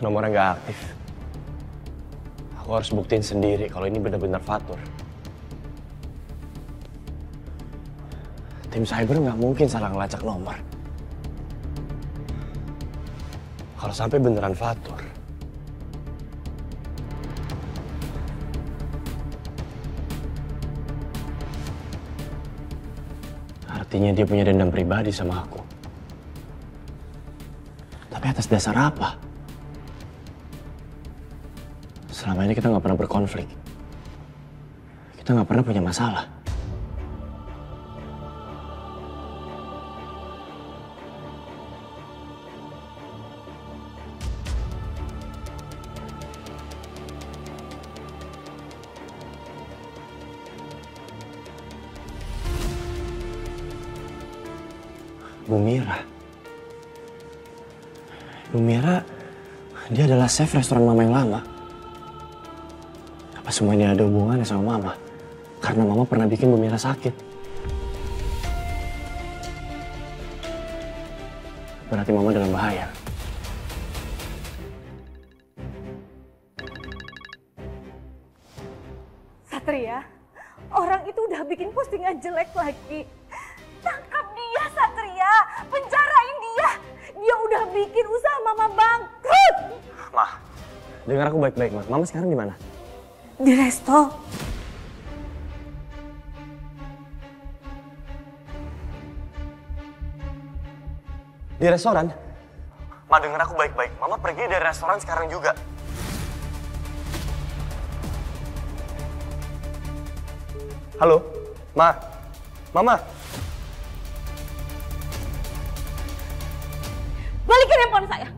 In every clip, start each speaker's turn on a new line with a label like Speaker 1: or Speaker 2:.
Speaker 1: Nomornya nggak aktif. Aku harus buktiin sendiri kalau ini benar-benar Fatur. Tim cyber nggak mungkin salah ngelacak nomor. Kalau sampai beneran Fatur, artinya dia punya dendam pribadi sama aku. Tapi atas dasar apa? Selama ini kita nggak pernah berkonflik. Kita nggak pernah punya masalah. Bu Mira, dia adalah chef restoran Mama yang lama. Apa semua ini ada hubungannya sama Mama? Karena Mama pernah bikin Bu Mira sakit. Berarti Mama dalam bahaya.
Speaker 2: Satria, orang itu udah bikin postingan jelek lagi. Tangkap dia, Satria. Penjarain dia. Dia udah bikin usaha Mama bangkrut.
Speaker 1: Ma, dengar aku baik-baik, Ma. Mama sekarang di mana?
Speaker 2: Di resto.
Speaker 1: Di restoran? Ma, dengar aku baik-baik. Mama pergi dari restoran sekarang juga. Halo? Ma? Mama?
Speaker 2: Balikin handphone saya.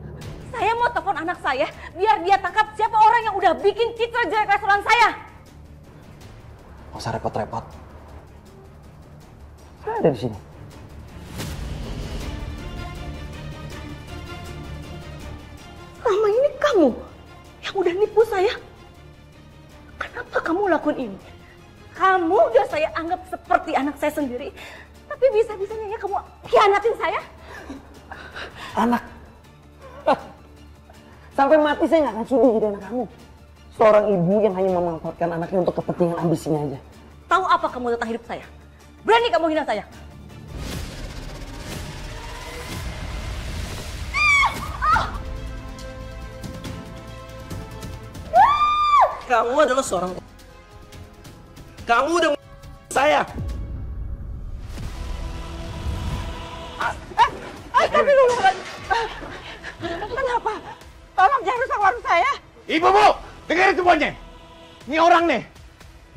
Speaker 2: Saya mau telepon anak saya biar dia tangkap siapa orang yang udah bikin citra jelek restoran saya.
Speaker 1: Gak usah repot-repot. Saya ada di sini.
Speaker 2: Selama ini kamu yang udah nipu saya. Kenapa kamu lakuin ini? Kamu udah saya anggap seperti anak saya sendiri. Tapi bisa-bisanya ya kamu khianatin saya.
Speaker 3: Anak. Sampai mati saya nggak akan sudi jadi anak kamu. Seorang ibu yang hanya memanfaatkan anaknya untuk kepentingan ambisinya aja.
Speaker 2: Tahu apa kamu tentang hidup saya? Berani kamu hina saya?
Speaker 3: Kamu adalah seorang... Kamu udah saya.
Speaker 2: Kenapa? Tolong jangan rusak warung saya.
Speaker 4: Ibu, Bu, dengerin semuanya. Ini orang nih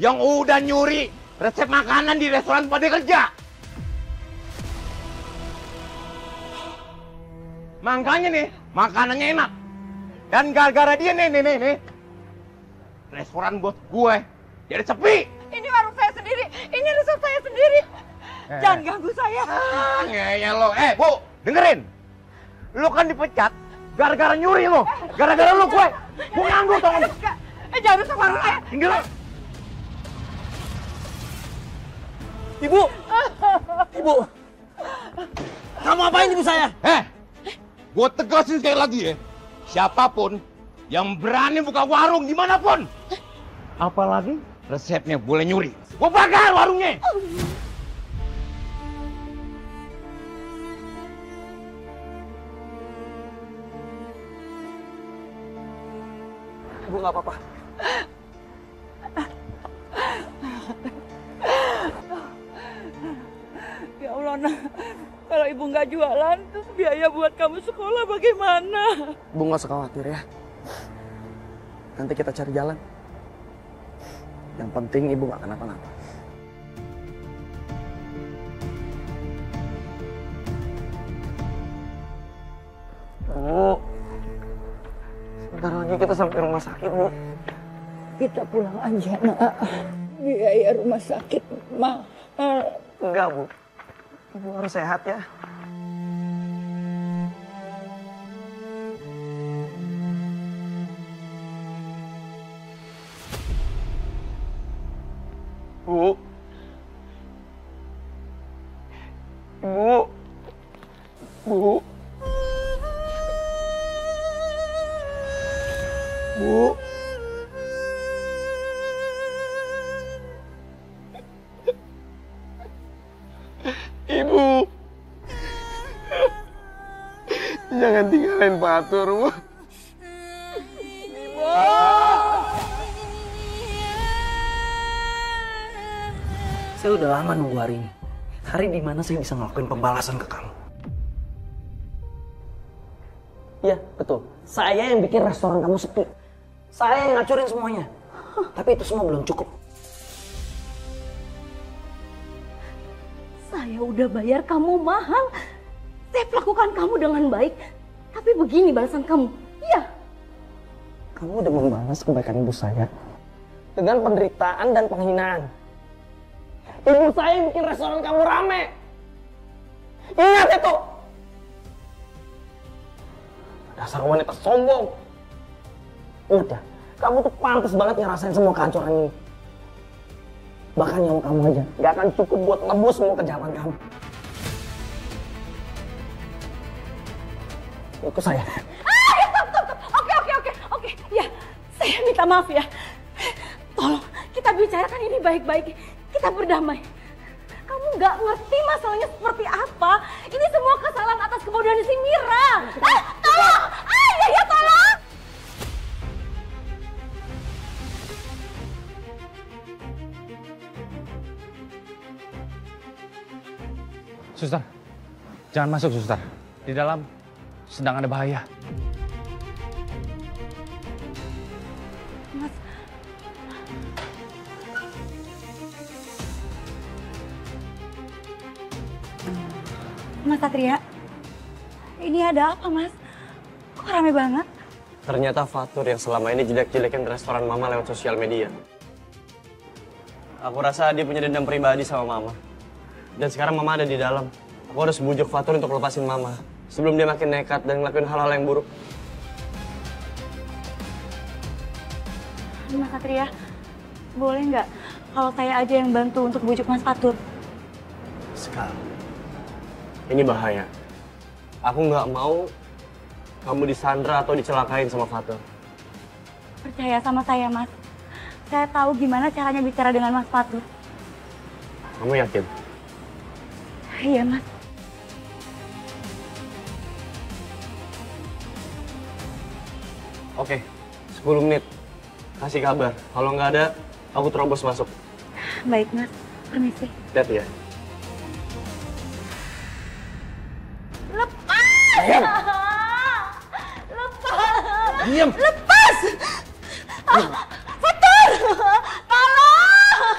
Speaker 4: yang udah nyuri resep makanan di restoran pada kerja. Makanya nih, makanannya enak. Dan gara-gara dia nih, restoran bos gue jadi sepi.
Speaker 2: Ini warung saya sendiri. Ini resep saya sendiri. Jangan ganggu saya.
Speaker 4: Ngeyel lo. Bu, dengerin. Lo kan dipecat gara-gara nyuri lo. Gara-gara lo gue nganggur tau gak?
Speaker 2: Jangan rusak warung saya.
Speaker 4: Tinggal.
Speaker 3: Ibu! Ibu! Kamu apain ibu saya?
Speaker 4: Gue tegasin sekali lagi ya. Siapapun yang berani buka warung dimanapun. Apalagi resepnya boleh nyuri. Gue bakar warungnya.
Speaker 3: Ibu nggak apa-apa.
Speaker 2: Ya Allah, nah. Kalau ibu nggak jualan, terus biaya buat kamu sekolah bagaimana?
Speaker 3: Ibu nggak usah khawatir ya. Nanti kita cari jalan. Yang penting ibu nggak kenapa-napa. Bu, sebentar lagi kita sampai rumah sakit, Bu.
Speaker 2: Kita pulang aja, Nak. Biaya rumah sakit mahal.
Speaker 3: Enggak, Bu. Ibu harus sehat ya. Bu. Bu. Bu. Bu. Ibu. Jangan tinggalin Fatur, Bu. Ibu. Saya udah lama nunggu hari ini. Hari dimana saya bisa ngelakuin pembalasan ke kamu. Iya, betul. Saya yang bikin restoran kamu sepi. Saya yang ngacurin semuanya. Tapi itu semua belum cukup.
Speaker 2: Saya udah bayar kamu mahal. Saya perlakukan kamu dengan baik. Tapi begini balasan kamu. Iya.
Speaker 3: Kamu udah membalas kebaikan ibu saya dengan penderitaan dan penghinaan. Ibu saya yang bikin restoran kamu rame. Ingat itu. Dasar wanita sombong. Udah, kamu tuh pantas banget ngerasain semua kehancuran ini. Bahkan nyawa kamu aja gak akan cukup buat nebus semua kejahatan kamu. Ikut saya.
Speaker 2: Stop. Oke. Ya, saya minta maaf ya. Tolong, kita bicarakan ini baik-baik. Kita berdamai. Kamu nggak ngerti masalahnya seperti apa. Ini semua kesalahan atas kebodohan si Mira. Tolong! Ya, tolong!
Speaker 5: Suster, jangan masuk suster. Di dalam sedang ada bahaya.
Speaker 2: Mas. Mas Satria, ini ada apa mas? Kok rame banget?
Speaker 1: Ternyata Fatur yang selama ini jelek-jelekin restoran Mama lewat sosial media. Aku rasa dia punya dendam pribadi sama Mama. Dan sekarang Mama ada di dalam. Aku harus bujuk Fatur untuk lepasin Mama. Sebelum dia makin nekat dan ngelakuin hal-hal yang buruk.
Speaker 2: Mas Satria, boleh nggak kalau saya aja yang bantu untuk bujuk Mas Fatur?
Speaker 1: Sekarang. Ini bahaya. Aku nggak mau kamu disandra atau dicelakain sama Fatur.
Speaker 2: Percaya sama saya, Mas. Saya tahu gimana caranya bicara dengan Mas Fatur.
Speaker 1: Kamu yakin?
Speaker 2: Iya, Mas.
Speaker 1: Oke, 10 menit. Kasih kabar. Kalau nggak ada, aku terobos masuk.
Speaker 2: Baik, Mas. Permisi.
Speaker 1: Lihat ya.
Speaker 2: Lepas!
Speaker 1: Diam!
Speaker 2: Lepas!
Speaker 1: Diam!
Speaker 2: Lepas! Fatur! Tolong!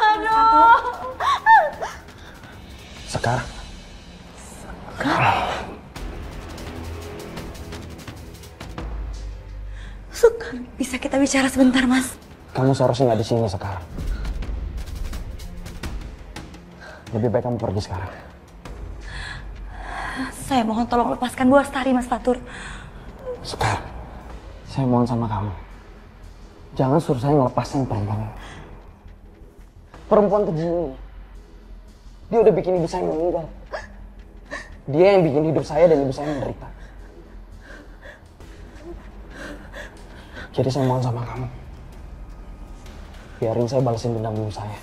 Speaker 2: Aduh!
Speaker 1: Sekarang.
Speaker 2: Sekarang bisa kita bicara sebentar, Mas?
Speaker 3: Kamu seharusnya nggak di sini sekarang. Lebih baik kamu pergi sekarang.
Speaker 2: Saya mohon tolong lepaskan Bu Astari, Mas Fatur.
Speaker 3: Sekarang, saya mohon sama kamu. Jangan suruh saya ngelepasin perempuan ini. Perempuan keji ini. Dia udah bikin ibu saya meninggal. Dia yang bikin hidup saya dan ibu saya menderita. Jadi saya mohon sama kamu. Biarin saya balesin dendam ibu saya.